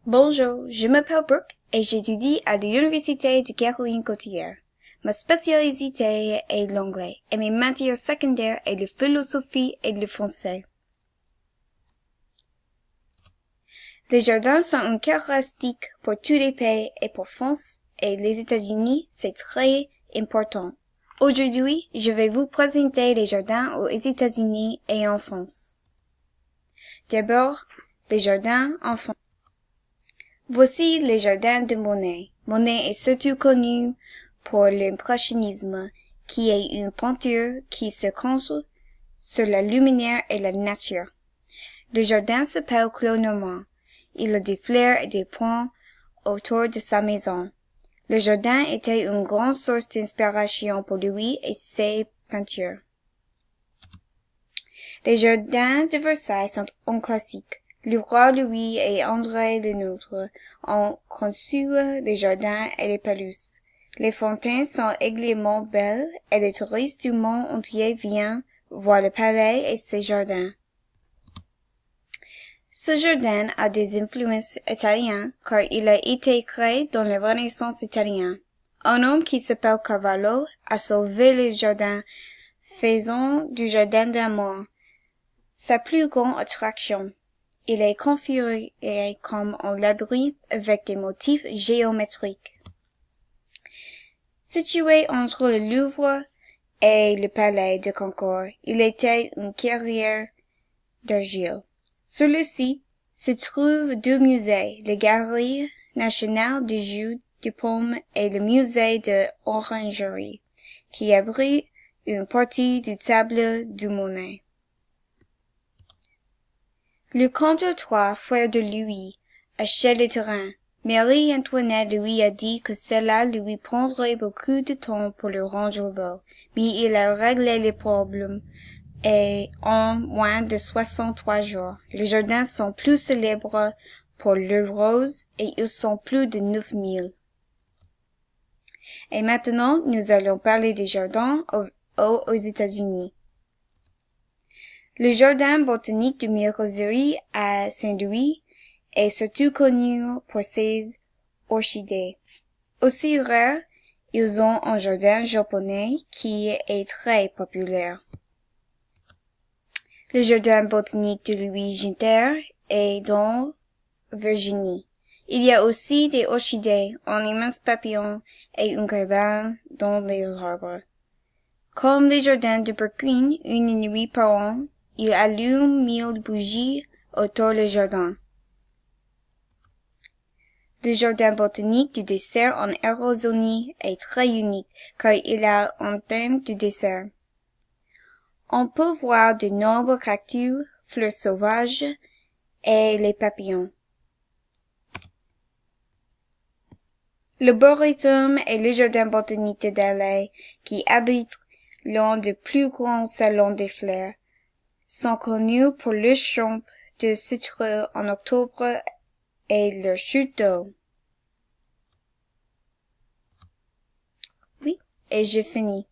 Bonjour, je m'appelle Brooke et j'étudie à l'Université de Caroline-Côtière. Ma spécialité est l'anglais et mes matières secondaires est la philosophie et le français. Les jardins sont une caractéristique pour tous les pays et pour France et les États-Unis, c'est très important. Aujourd'hui, je vais vous présenter les jardins aux États-Unis et en France. D'abord, les jardins en France. Voici les jardins de Monet. Monet est surtout connu pour l'impressionnisme, qui est une peinture qui se concentre sur la lumière et la nature. Le jardin s'appelle Clos Normand. Il a des fleurs et des points autour de sa maison. Le jardin était une grande source d'inspiration pour lui et ses peintures. Les jardins de Versailles sont un classique. Le roi Louis et André le Nôtre ont conçu les jardins et les pelouses. Les fontaines sont également belles et les touristes du monde entier viennent voir le palais et ses jardins. Ce jardin a des influences italiennes car il a été créé dans la Renaissance italienne. Un homme qui s'appelle Carvalho a sauvé le jardin, faisant du jardin d'amour sa plus grande attraction. Il est configuré comme un labyrinthe avec des motifs géométriques. Situé entre le Louvre et le palais de Concorde, il était une carrière d'argile. Sur le site se trouvent deux musées, la Galerie nationale des jus de pommes et le musée de l'orangerie, qui abrite une partie du tableau de Monet. Le comte d'Artois, frère de Louis, achète le terrain. Marie-Antoinette lui a dit que cela lui prendrait beaucoup de temps pour le rendre beau, mais il a réglé le problème et en moins de 63 jours. Les jardins sont plus célèbres pour leurs roses et ils sont plus de 9000. Et maintenant, nous allons parler des jardins aux États-Unis. Le jardin botanique de Mirasoli à Saint-Louis est surtout connu pour ses orchidées. Aussi rares, ils ont un jardin japonais qui est très populaire. Le jardin botanique de Louis Ginter est dans Virginie. Il y a aussi des orchidées, un immense papillon et une cabane dans les arbres. Comme les jardins de Brooklyn, une nuit par an, il allume 1000 bougies autour du jardin. Le jardin botanique du désert en Amazonie est très unique car il a un thème du désert. On peut voir de nombreux cactus, fleurs sauvages et les papillons. L'arboretum est le jardin botanique de Delhi qui abrite l'un des plus grands salons des fleurs. Sont connus pour leur champ de citron en octobre et leur chute d'eau. Oui, et j'ai fini.